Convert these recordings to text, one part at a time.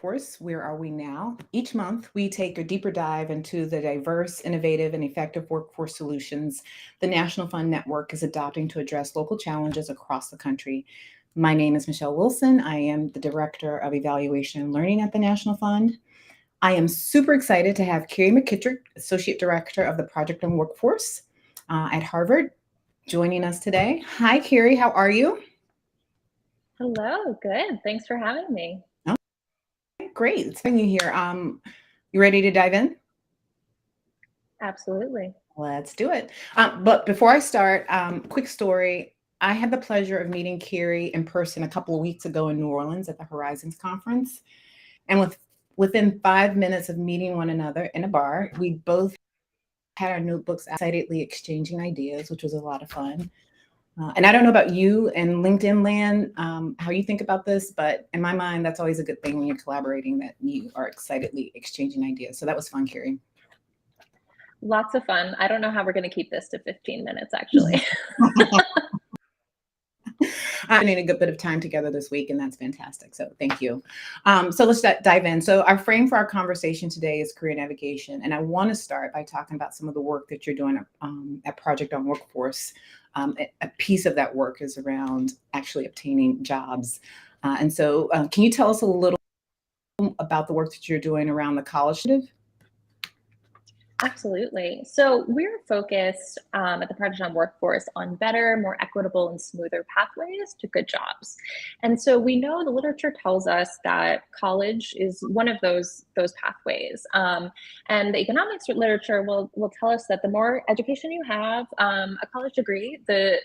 workforce. Where are we now? Each month, we take a deeper dive into the diverse, innovative, and effective workforce solutions the National Fund Network is adopting to address local challenges across the country. My name is Michelle Wilson. I am the Director of Evaluation and Learning at the National Fund. I am super excited to have Kerry McKittrick, Associate Director of the Project on Workforce at Harvard, joining us today. Hi, Kerry. How are you? Hello, good. Thanks for having me. Oh, great. It's having you here. You ready to dive in? Absolutely. Let's do it. But before I start, quick story. I had the pleasure of meeting Kerry in person a couple of weeks ago in New Orleans at the Horizons Conference. And within 5 minutes of meeting one another in a bar, we both had our notebooks excitedly exchanging ideas, which was a lot of fun. And I don't know about you and LinkedIn land, how you think about this, but in my mind, that's always a good thing when you're collaborating, that you are excitedly exchanging ideas. So that was fun, Kerry. Lots of fun. I don't know how we're going to keep this to 15 minutes, actually. I'm spending a good bit of time together this week, and that's fantastic. So thank you. So let's dive in. So our frame for our conversation today is career navigation. And I want to start by talking about some of the work that you're doing at Project on Workforce. A piece of that work is around actually obtaining jobs. And so can you tell us a little about the work that you're doing around the college initiative? Absolutely. So we're focused at the Project on Workforce on better, more equitable, and smoother pathways to good jobs. And so we know the literature tells us that college is one of those pathways. And the economics literature will tell us that the more education you have, a college degree, the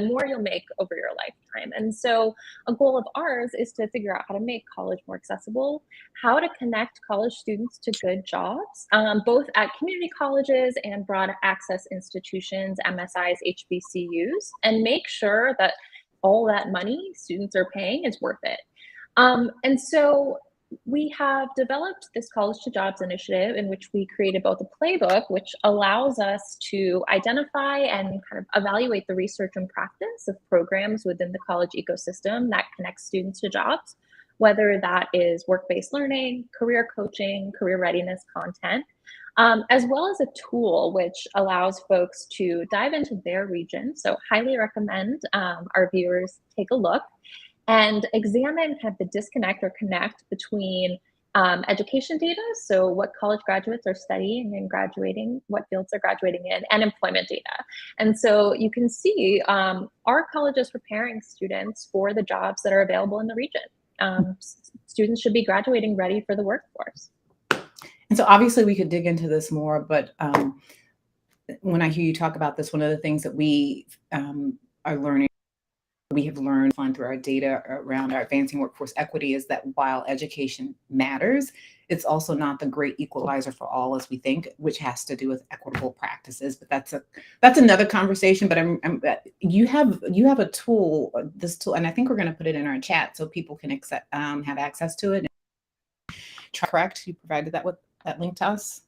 more you'll make over your lifetime. And so a goal of ours is to figure out how to make college more accessible, how to connect college students to good jobs, both at community colleges and broad access institutions, MSIs, HBCUs, and make sure that all that money students are paying is worth it. And so we have developed this College to Jobs initiative in which we created both a playbook, which allows us to identify and kind of evaluate the research and practice of programs within the college ecosystem that connects students to jobs, whether that is work-based learning, career coaching, career readiness content, as well as a tool which allows folks to dive into their region. So highly recommend our viewers take a look and examine kind of the disconnect or connect between education data, so what college graduates are studying and graduating, what fields they're graduating in, and employment data. And so you can see our college is preparing students for the jobs that are available in the region. Students should be graduating ready for the workforce. And so obviously we could dig into this more, but when I hear you talk about this, one of the things that we are learning, we have learned through our data around our advancing workforce equity, is that while education matters, it's also not the great equalizer for all as we think, which has to do with equitable practices. But that's another conversation. But you have a tool, this tool, and I think we're going to put it in our chat so people can have access to it. Correct? You provided that link to us?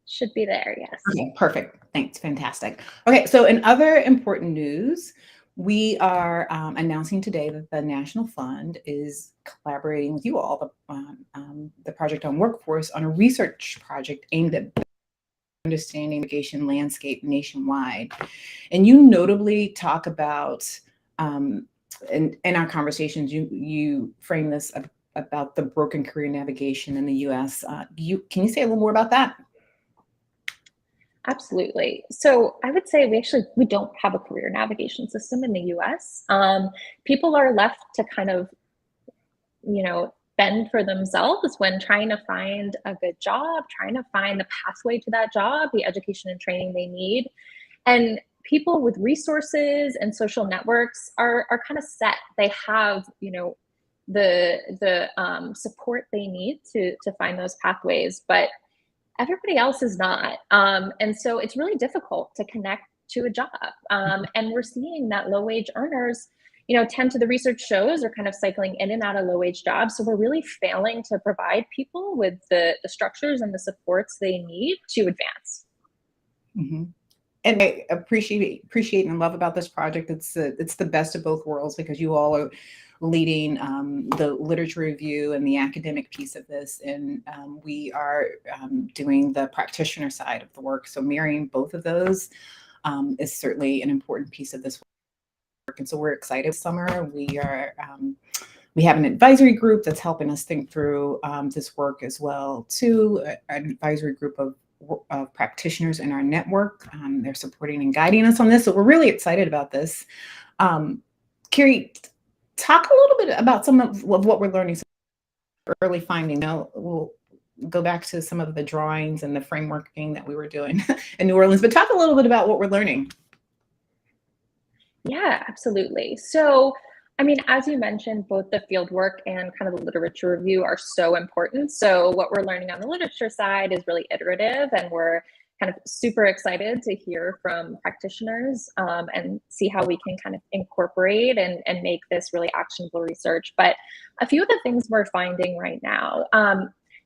Should be there, yes. Okay, perfect. Thanks. Fantastic. Okay, so in other important news, we are announcing today that the National Fund is collaborating with you all, the Project on Workforce, on a research project aimed at understanding the education landscape nationwide. And you notably talk about, in our conversations, you frame this about the broken career navigation in the U.S. Can you say a little more about that? Absolutely. So I would say we don't have a career navigation system in the US. People are left to kind of, fend for themselves when trying to find a good job, trying to find the pathway to that job, the education and training they need. And people with resources and social networks are kind of set. They have, the support they need to find those pathways, but everybody else is not. And so it's really difficult to connect to a job. And we're seeing that low wage earners, the research shows, are kind of cycling in and out of low wage jobs. So we're really failing to provide people with the structures and the supports they need to advance. Mm-hmm. And I appreciate and love about this project. It's the best of both worlds, because you all are leading the literature review and the academic piece of this. And we are doing the practitioner side of the work. So marrying both of those is certainly an important piece of this work. And so we're excited. This summer, we have an advisory group that's helping us think through this work as well, too, an advisory group of practitioners in our network. They're supporting and guiding us on this. So we're really excited about this. Kerry, talk a little bit about some of what we're learning, some early findings. Now, we'll go back to some of the drawings and the frameworking that we were doing in New Orleans, but talk a little bit about what we're learning. Yeah, absolutely. So, I mean, as you mentioned, both the field work and kind of the literature review are so important. So what we're learning on the literature side is really iterative, and we're kind of super excited to hear from practitioners and see how we can kind of incorporate and make this really actionable research. But a few of the things we're finding right now,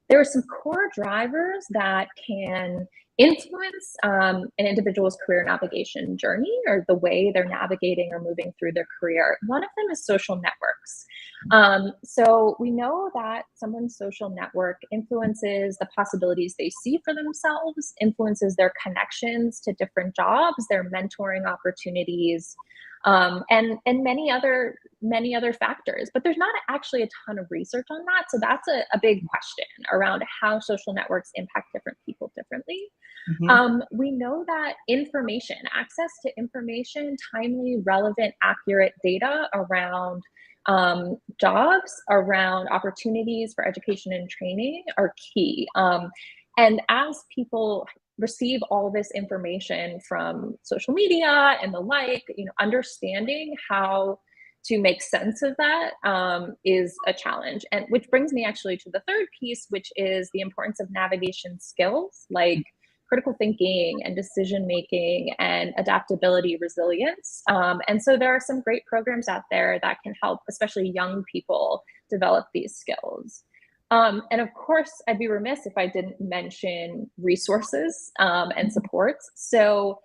there are some core drivers that can influence an individual's career navigation journey or the way they're navigating or moving through their career. One of them is social networks. So we know that someone's social network influences the possibilities they see for themselves, influences their connections to different jobs, their mentoring opportunities, and many other factors. But there's not actually a ton of research on that. So that's a big question around how social networks impact different people differently. We know that access to information, timely, relevant, accurate data around jobs, around opportunities for education and training are key. And as people receive all this information from social media and the like, understanding how to make sense of that is a challenge. And which brings me actually to the third piece, which is the importance of navigation skills like critical thinking and decision making and adaptability, resilience. And so there are some great programs out there that can help, especially young people, develop these skills. And of course, I'd be remiss if I didn't mention resources and supports. So,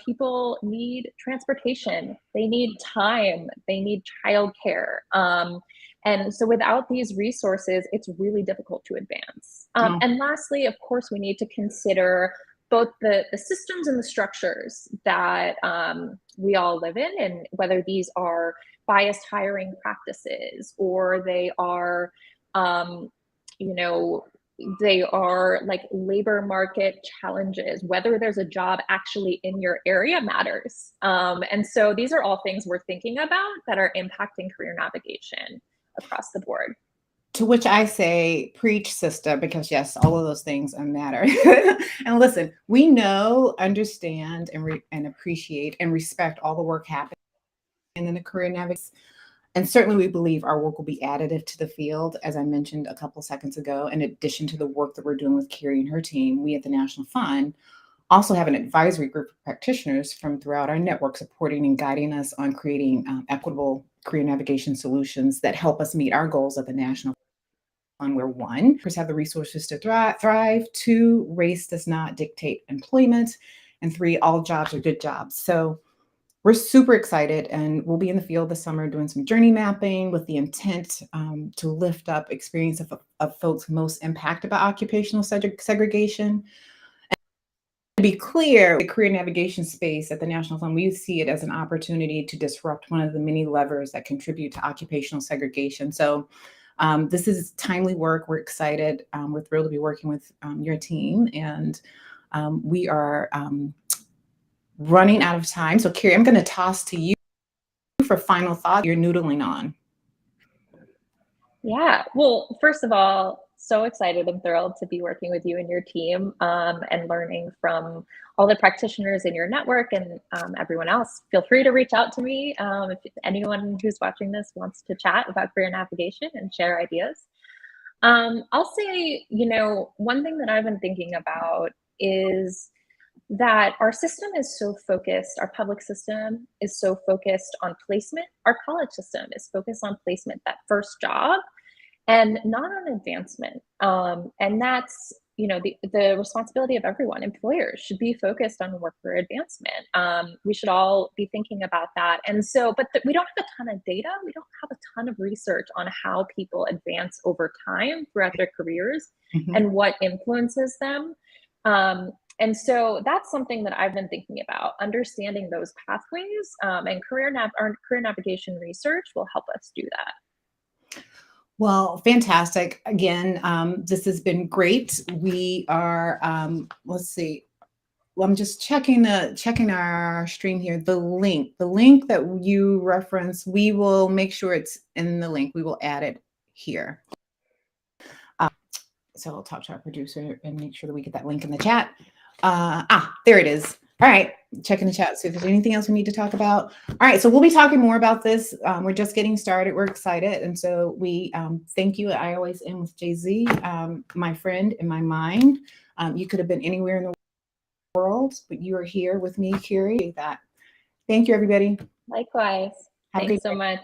people need transportation, they need time, they need childcare. And so without these resources, it's really difficult to advance. And lastly, of course, we need to consider both the systems and the structures that we all live in, and whether these are biased hiring practices or they are, they are like labor market challenges, whether there's a job actually in your area matters. And so these are all things we're thinking about that are impacting career navigation across the board. To which I say, preach, sister, because yes, all of those things matter. And listen, we know, understand, and appreciate and respect all the work happening in the career navigation. And certainly we believe our work will be additive to the field, as I mentioned a couple seconds ago. In addition to the work that we're doing with Kerry and her team, we at the National Fund also have an advisory group of practitioners from throughout our network supporting and guiding us on creating equitable career navigation solutions that help us meet our goals at the National Fund, where one, have the resources to thrive, two, race does not dictate employment, and three, all jobs are good jobs. So we're super excited, and we'll be in the field this summer doing some journey mapping with the intent to lift up experience of folks most impacted by occupational segregation. To be clear, the career navigation space at the National Fund, we see it as an opportunity to disrupt one of the many levers that contribute to occupational segregation. So this is timely work. We're excited. We're thrilled to be working with your team, and we are running out of time. So Kerry, I'm going to toss to you for final thought. You're noodling on. Yeah, well, first of all, so excited and thrilled to be working with you and your team and learning from all the practitioners in your network and everyone else. Feel free to reach out to me if anyone who's watching this wants to chat about career navigation and share ideas. I'll say, one thing that I've been thinking about is that our system is so focused, our public system is so focused on placement, our college system is focused on placement, that first job, and not on advancement. And that's the responsibility of everyone. Employers should be focused on worker advancement. We should all be thinking about that. And so, but we don't have a ton of data. We don't have a ton of research on how people advance over time throughout their careers and what influences them. And so that's something that I've been thinking about, understanding those pathways, and career navigation research will help us do that. Well, fantastic. Again, this has been great. We are, let's see. Well, I'm just checking our stream here. The link that you reference, we will make sure it's in the link. We will add it here. So I'll talk to our producer and make sure that we get that link in the chat. There it is. All right, checking the chat, see if there's anything else we need to talk about. All right, so we'll be talking more about this. We're just getting started. We're excited. And so we thank you. I always end with Jay-Z, my friend in my mind. You could have been anywhere in the world, but you are here with me, Kerry. Thank you, everybody. Likewise. Thanks so much.